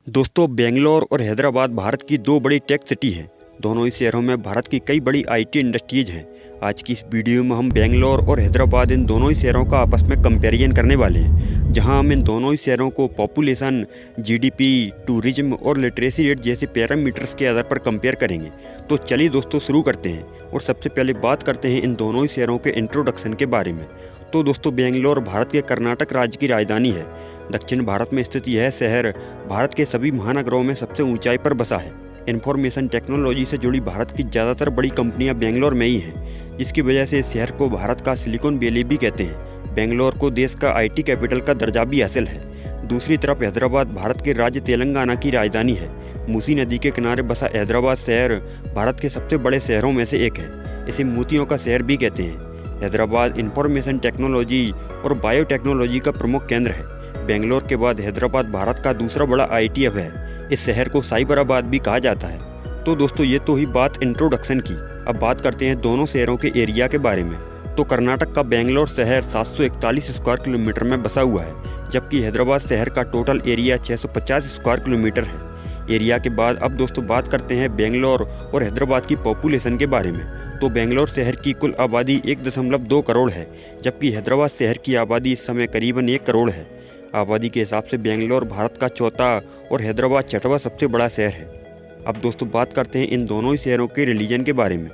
दोस्तों, बेंगलोर और हैदराबाद भारत की दो बड़ी टेक सिटी हैं। दोनों ही शहरों में भारत की कई बड़ी आईटी इंडस्ट्रीज हैं। आज की इस वीडियो में हम बेंगलोर और हैदराबाद इन दोनों ही शहरों का आपस में कंपैरिजन करने वाले हैं, जहां हम इन दोनों ही शहरों को पॉपुलेशन, जीडीपी, टूरिज्म और लिटरेसी रेट जैसे पैरामीटर्स के आधार पर कंपेयर करेंगे। तो चलिए दोस्तों शुरू करते हैं और सबसे पहले बात करते हैं इन दोनों ही शहरों के इंट्रोडक्शन के बारे में। तो दोस्तों, बेंगलोर भारत के कर्नाटक राज्य की राजधानी है। दक्षिण भारत में स्थित यह शहर भारत के सभी महानगरों में सबसे ऊंचाई पर बसा है। इंफॉर्मेशन टेक्नोलॉजी से जुड़ी भारत की ज़्यादातर बड़ी कंपनियां बेंगलोर में ही हैं, जिसकी वजह से इस शहर को भारत का सिलिकॉन वैली भी कहते हैं। बेंगलोर को देश का आईटी कैपिटल का दर्जा भी हासिल है। दूसरी तरफ हैदराबाद भारत के राज्य तेलंगाना की राजधानी है। मूसी नदी के किनारे बसा हैदराबाद शहर भारत के सबसे बड़े शहरों में से एक है। इसे मोतियों का शहर भी कहते हैं। हैदराबाद इंफॉर्मेशन टेक्नोलॉजी और बायोटेक्नोलॉजी का प्रमुख केंद्र है। बेंगलोर के बाद हैदराबाद भारत का दूसरा बड़ा आईटी हब है। इस शहर को साइबराबाद भी कहा जाता है। तो दोस्तों, ये तो ही बात इंट्रोडक्शन की। अब बात करते हैं दोनों शहरों के एरिया के बारे में। तो कर्नाटक का बेंगलोर शहर 741 स्क्वायर किलोमीटर में बसा हुआ है, जबकि हैदराबाद शहर का टोटल एरिया 650 स्क्वायर किलोमीटर है। एरिया के बाद अब दोस्तों बात करते हैं बेंगलोर और हैदराबाद की पॉपुलेशन के बारे में। तो बेंगलोर शहर की कुल आबादी 1.2 करोड़ है, जबकि हैदराबाद शहर की आबादी इस समय करीबन 1 करोड़ है। आबादी के हिसाब से बेंगलोर भारत का चौथा और हैदराबाद छठवां सबसे बड़ा शहर है। अब दोस्तों बात करते हैं इन दोनों ही शहरों के रिलीजन के बारे में।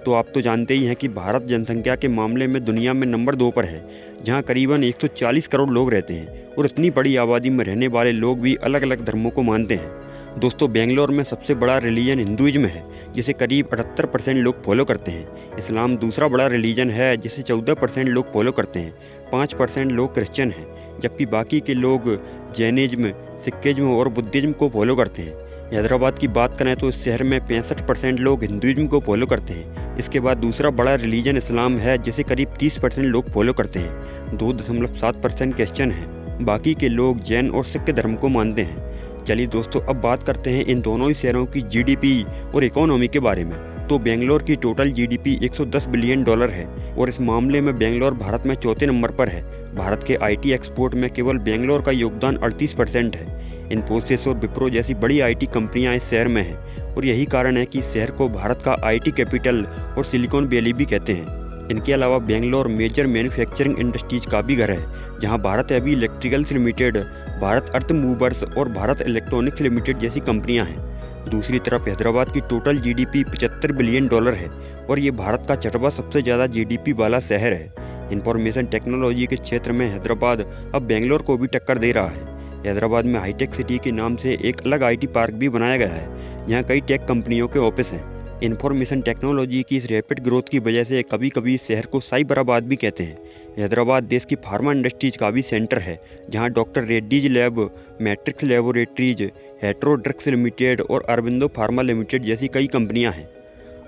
तो आप तो जानते ही हैं कि भारत जनसंख्या के मामले में दुनिया में नंबर 2 पर है, जहां करीबन 140 करोड़ लोग रहते हैं और इतनी बड़ी आबादी में रहने वाले लोग भी अलग अलग धर्मों को मानते हैं। दोस्तों, बेंगलोर में सबसे बड़ा रिलीजन हिंदुइज्म है, जिसे करीब 78% लोग फॉलो करते हैं। इस्लाम दूसरा बड़ा रिलीजन है, जिसे 14% लोग फॉलो करते हैं। 5% लोग क्रिश्चियन हैं, जबकि बाकी के लोग जैनिज्म, सिखिज्म और बुद्धिज्म को फॉलो करते हैं। हैदराबाद की बात करें तो इस शहर में 65% लोग हिंदुइज्म को फॉलो करते हैं। इसके बाद दूसरा बड़ा रिलीजन इस्लाम है, जिसे करीब 30% लोग फॉलो करते हैं। 2.7% क्रिश्चियन हैं। बाकी के लोग जैन और सिख धर्म को मानते हैं। चलिए दोस्तों, अब बात करते हैं इन दोनों ही शहरों की जीडीपी और इकोनॉमी के बारे में। तो बेंगलोर की टोटल जीडीपी $110 बिलियन है और इस मामले में बेंगलोर भारत में चौथे नंबर पर है। भारत के आईटी एक्सपोर्ट में केवल बेंगलोर का योगदान 38% है। इन्फोसिस और विप्रो जैसी बड़ी आईटी कंपनियां इस शहर में हैं और यही कारण है कि इस शहर को भारत का आईटी कैपिटल और सिलिकॉन वैली भी कहते हैं। इनके अलावा बेंगलोर मेजर मैन्युफैक्चरिंग इंडस्ट्रीज का भी घर है, जहां Bharat heavy electricals limited, Bharat earth movers और भारत इलेक्ट्रॉनिक्स लिमिटेड जैसी कंपनियां हैं। दूसरी तरफ हैदराबाद की टोटल जीडीपी $75 बिलियन है और ये भारत का छठवां सबसे ज़्यादा जीडीपी वाला शहर है। इंफॉर्मेशन टेक्नोलॉजी के क्षेत्र में हैदराबाद अब बेंगलोर को भी टक्कर दे रहा है। हैदराबाद में हाईटेक सिटी के नाम से एक अलग आईटी पार्क भी बनाया गया है, जहाँ कई टेक कंपनियों के ऑफिस हैं। इंफॉर्मेशन टेक्नोलॉजी की इस रैपिड ग्रोथ की वजह से कभी कभी इस शहर को साइबराबाद भी कहते हैं। हैदराबाद देश की फार्मा इंडस्ट्रीज का भी सेंटर है, जहां doctor Reddy's lab, matrix laboratories, hetero drugs limited और अरविंदो फार्मा लिमिटेड जैसी कई कंपनियां हैं।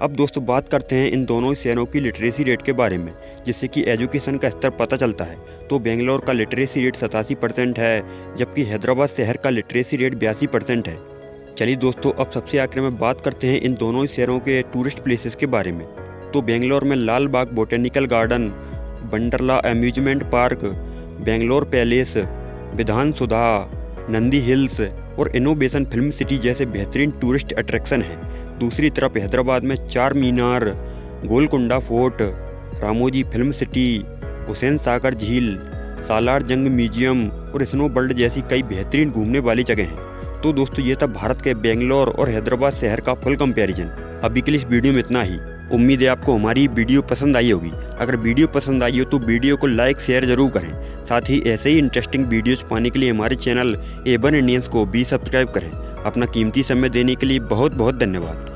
अब दोस्तों बात करते हैं इन दोनों शहरों की लिटरेसी रेट के बारे में, जिससे कि एजुकेशन का स्तर पता चलता है। तो बेंगलोर का लिटरेसी रेट 87% है, जबकि हैदराबाद शहर का लिटरेसी रेट 82% है। चलिए दोस्तों, अब सबसे आखिर में बात करते हैं इन दोनों ही शहरों के टूरिस्ट प्लेसेस के बारे में। तो बेंगलोर में Lal Bagh botanical garden, Wonderla amusement park, Bangalore palace, Vidhana Soudha, Nandi hills और इनोवेशन फिल्म सिटी जैसे बेहतरीन टूरिस्ट अट्रैक्शन हैं। दूसरी तरफ हैदराबाद में Charminar, Golconda fort, Ramoji film city, Hussain Sagar झील, सालार जंग म्यूजियम और स्नो वर्ल्ड जैसी कई बेहतरीन घूमने वाली जगह हैं। तो दोस्तों, ये था भारत के बेंगलोर और हैदराबाद शहर का फुल कंपैरिजन। अभी के लिए इस वीडियो में इतना ही। उम्मीद है आपको हमारी वीडियो पसंद आई होगी। अगर वीडियो पसंद आई हो तो वीडियो को लाइक शेयर जरूर करें। साथ ही ऐसे ही इंटरेस्टिंग वीडियोज पाने के लिए हमारे चैनल A1 इंडियंस को भी सब्सक्राइब करें। अपना कीमती समय देने के लिए बहुत बहुत धन्यवाद।